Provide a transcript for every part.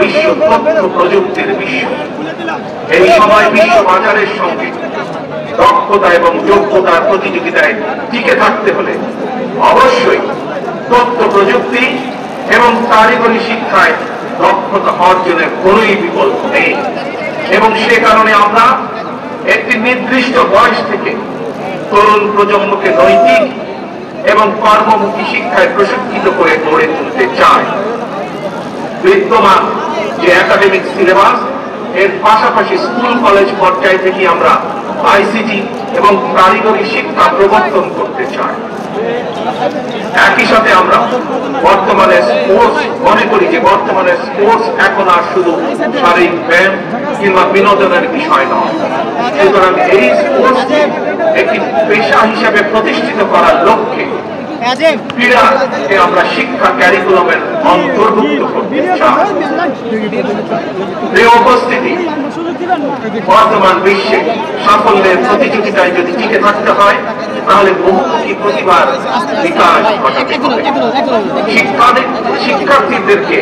বিশ্ব তথ্য প্রযুক্তির বিশ্ব। এই সময় বিশ্ব বাজারের সঙ্গে দক্ষতা এবং যোগ্যতার প্রতিযোগিতায় টিকে থাকতে হলে অবশ্যই তথ্য প্রযুক্তি এবং কারিগরি শিক্ষায় দক্ষতা অর্জনের কোনই বিকল্প নেই। এবং সে কারণে আমরা একটি নির্দিষ্ট বয়স থেকে তরুণ প্রজন্মকে নৈতিক এবং কর্মমুখী শিক্ষায় প্রশিক্ষিত করে গড়ে তুলতে চাই। বিদ্যমান যে একাডেমিক সিলেবাস এর পাশাপাশি স্কুল কলেজ পর্যায় থেকে আমরা আইসিটি এবং কারিগরি শিক্ষা প্রবর্তন করতে চাই। একই সাথে আমরা বর্তমানে স্পোর্টস মনে করি যে বর্তমানে স্পোর্টস এখন আর শুধু শারীরিক ব্যায়াম কিংবা বিনোদনের বিষয় নয়। সুতরাং এই স্পোর্টসকে একটি পেশা হিসেবে প্রতিষ্ঠিত করার লক্ষ্যে ক্রীড়াকে আমরা শিক্ষা ক্যারিকুলামের অন্তর্ভুক্ত করতে চাই। এই উপস্থিতি বর্তমান বিশ্বে সাফল্যের প্রতিযোগিতায় যদি টিকে থাকতে হয় তাহলে বহুমুখী প্রতিভার বিকাশ ঘটাতে হবে। শিক্ষার্থীদেরকে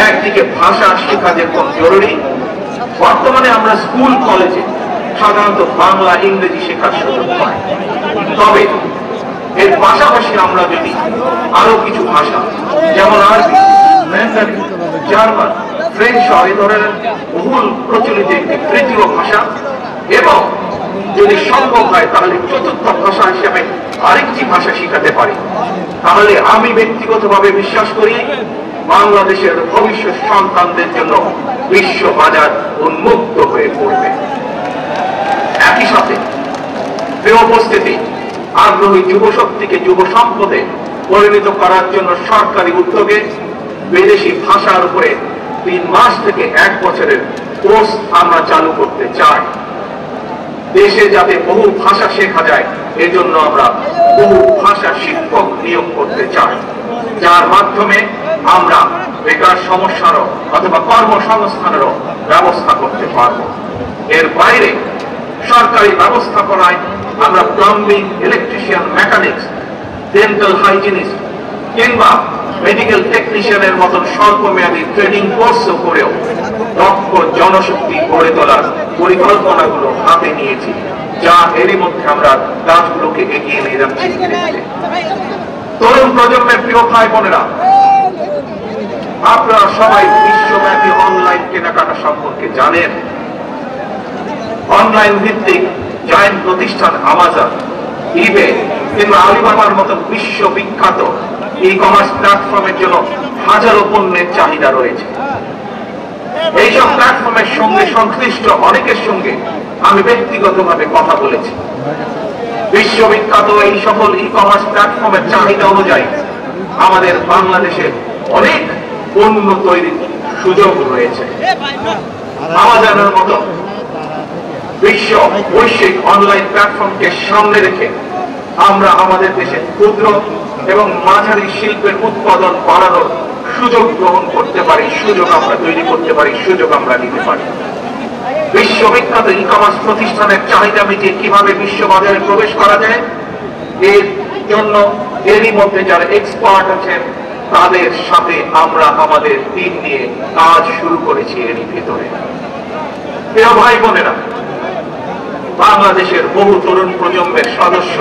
একদিকে ভাষা শেখা যেরকম জরুরি, বর্তমানে আমরা স্কুল কলেজে সাধারণত বাংলা ইংরেজি শেখার সুযোগ পাই। তবে এর পাশাপাশি আমরা যদি আরো কিছু ভাষা যেমন আরবি, ম্যান্ডারিন, জার্মান, ফ্রেঞ্চ এই ধরনের বহুল প্রচলিত একটি তৃতীয় ভাষা এবং যদি সম্ভব হয় তাহলে চতুর্থ ভাষা হিসেবে আরেকটি ভাষা শিখাতে পারি, তাহলে আমি ব্যক্তিগতভাবে বিশ্বাস করি বাংলাদেশের ভবিষ্যৎ সন্তানদের জন্য বিশ্ব বাজার উন্মুক্ত হয়ে পড়বে। একই সাথে উপস্থিতি আগ্রহী যুবশক্তিকে যুব সম্পদে পরিণত করার জন্য সরকারি উদ্যোগে বিদেশি ভাষার উপরে 3 মাস থেকে 1 বছরের কোর্স আমরা চালু করতে চাই। দেশে যাতে বহু ভাষা শেখা যায় এজন্য আমরা বহু ভাষা শিক্ষক নিয়োগ করতে চাই, যার মাধ্যমে আমরা বেকার সমস্যারও অথবা কর্মসংস্থানেরও ব্যবস্থা করতে পারব। এর বাইরে সরকারি ব্যবস্থাপনায় আমরা plumbing, electrician, mechanics, dental hygienist কিংবা মেডিকেল টেকনিশিয়ানের মতন স্বল্পমেয়াদী ট্রেনিং কোর্সও করেও দক্ষ জনশক্তি গড়ে তোলার পরিকল্পনাগুলো হাতে নিয়েছি, যা এরই মধ্যে আমরা কাজগুলোকে এগিয়ে নিয়ে যাচ্ছি। তরুণ প্রজন্মের প্রিয় ভাই বোনেরা, আপনারা সবাই বিশ্বব্যাপী অনলাইন কেনাকাটা সম্পর্কে জানেন। অনলাইন ভিত্তিক জায়ান্ট প্রতিষ্ঠান আমাজন, ইবে কিংবা আলিবাবার মতো বিশ্ববিখ্যাত ই-কমার্স প্ল্যাটফর্মের জন্য হাজারো পণ্যের চাহিদা রয়েছে। এইসব প্ল্যাটফর্মের সঙ্গে সংশ্লিষ্ট অনেকের সঙ্গে আমি ব্যক্তিগতভাবে কথা বলেছি। বিশ্ববিখ্যাত এই সকল ই-কমার্স প্ল্যাটফর্মের চাহিদা অনুযায়ী আমাদের বাংলাদেশে অনেক পণ্য তৈরির সুযোগ রয়েছে। আমাজনের মতো বৈশ্বিক অনলাইন প্ল্যাটফর্মকে সামনে রেখে আমরা আমাদের দেশে ক্ষুদ্র এবং মাঝারি শিল্পের উৎপাদন বাড়ানোর সুযোগ গ্রহণ করতে পারি, সুযোগ আমরা তৈরি করতে পারি, সুযোগ আমরা নিতে পারি। বিশ্ববিখ্যাত ই-কমার্স প্রতিষ্ঠানের চাহিদা মিটিয়ে কিভাবে বিশ্ববাজারে প্রবেশ করা যায় এর জন্য এরই মধ্যে যারা এক্সপার্ট আছেন তাদের সাথে আমরা আমাদের টিম নিয়ে কাজ শুরু করেছি। এরই ভেতরে প্রিয় ভাই বোনেরা, বাংলাদেশের বহু তরুণ প্রজন্মের সদস্য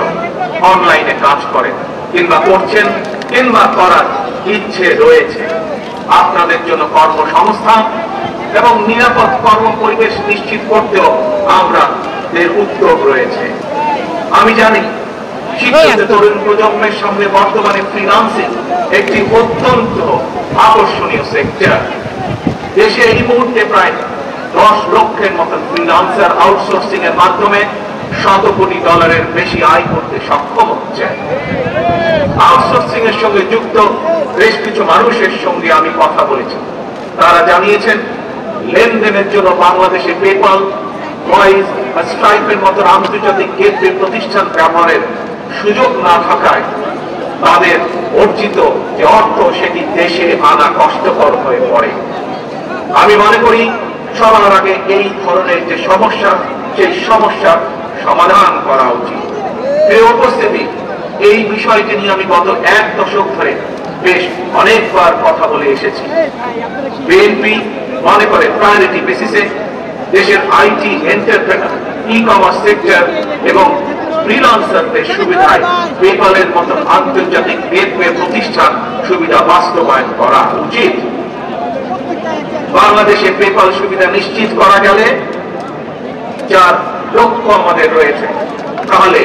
অনলাইনে কাজ করেন কিংবা করছেন কিংবা করার ইচ্ছে রয়েছে। আপনাদের জন্য কর্মসংস্থান এবং নিরাপদ কর্ম পরিবেশ নিশ্চিত করতেও আমাদের উদ্যোগ রয়েছে। আমি জানি শিক্ষিত তরুণ প্রজন্মের সামনে বর্তমানে ফ্রিল্যান্সিং একটি অত্যন্ত আকর্ষণীয় সেক্টর। দেশে এই মুহূর্তে প্রায় 10 লক্ষের মতো ফ্রিল্যান্সার আউটসোর্সিং এর মাধ্যমে $100 কোটি বেশি আয় করতে সক্ষম হচ্ছে। আউটসোর্সিং এর সঙ্গে যুক্ত বেশ কিছু মানুষের সঙ্গে আমি কথা বলেছি। তারা জানিয়েছেন লেনদেনের জন্য বাংলাদেশে পেপাল, ওয়াইজ বা স্ট্রাইপের মতো আন্তর্জাতিক গেটওয়ে প্রতিষ্ঠান ব্যবহারের সুযোগ না থাকায় তাদের অর্জিত যে অর্থ সেটি দেশে আনা কষ্টকর হয়ে পড়ে। আমি মনে করি সবার আগে এই ধরনের যে সমস্যা সেই সমস্যার সমাধান করা উচিত। এই উপস্থিতি এই বিষয়টি নিয়ে আমি গত 1 দশক ধরে বেশ অনেকবার কথা বলে এসেছি। বিএনপি মনে করে প্রায়োরিটি বেসিসে দেশের IT, entrepreneur, e commerce sector এবং ফ্রিল্যান্সারদের সুবিধায় পেপালের মতো আন্তর্জাতিক গেটওয়ে প্রতিষ্ঠান সুবিধা বাস্তবায়ন করা উচিত। বাংলাদেশে পেপাল সুবিধা নিশ্চিত করা গেলে, যার লক্ষ্য আমাদের রয়েছে, তাহলে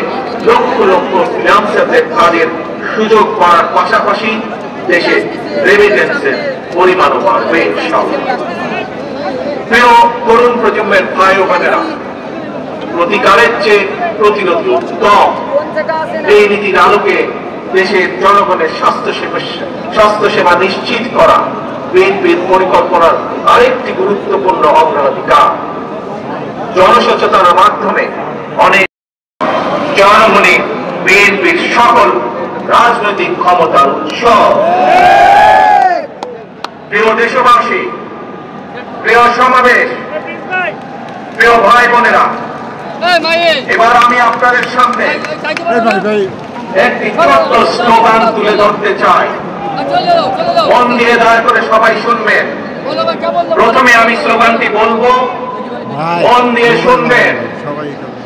লক্ষ লক্ষ ফ্রিল্যান্সারদের কাজের সুযোগ করার পাশাপাশি দেশে রেমিটেন্সের পরিমাণও বাড়বে। প্রিয় তরুণ প্রজন্মের ভাই ও বোনেরা, প্রতিকারের চেয়ে প্রতিরোধী উত্তম। এই নীতির আলোকে দেশের জনগণের স্বাস্থ্যসেবা নিশ্চিত করা বিএনপির পরিকল্পনার আরেকটি গুরুত্বপূর্ণ অগ্রাধিকার। জনসচেতনার মাধ্যমে অনেক জনগণই বিএনপির সকল রাজনৈতিক ক্ষমতার উৎস। প্রিয় দেশবাসী, প্রিয় সমাবেশ, প্রিয় ভাই বোনেরা, এবার আমি আপনাদের সামনে একটি ছোট্ট স্লোগান তুলে ধরতে চাই। মন দিয়ে দয়া করে সবাই শুনবেন। প্রথমে আমি স্লোগানটি বলবো, মন দিয়ে শুনবেন।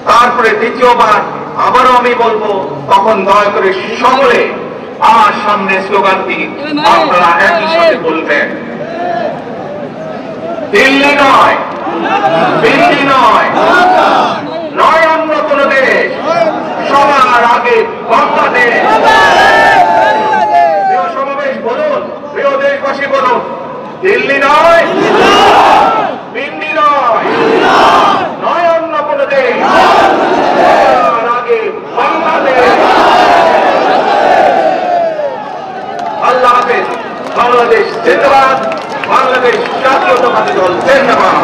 তারপরে দ্বিতীয়বার আবারও আমি বলবো, তখন দয়া করে সকলে আমার সামনে স্লোগানটি আপনারা একই সাথে বলবেন। দিল্লি নয়, দিল্লি নয়, নয় অন্য কোন দেশ, সবার আগে বাংলাদেশ। প্রিয় সমাবেশ বলুন, প্রিয় দেশবাসী বলুন, দিল্লি নয়, দিল্লি নয়, নয় অন্য কোন দেশ, সবার আগে বাংলাদেশ। আল্লাহ হাফেজ। বাংলাদেশ জিন্দাবাদ। বাংলাদেশ জাতীয়তাবাদী দল জিন্দাবাদ।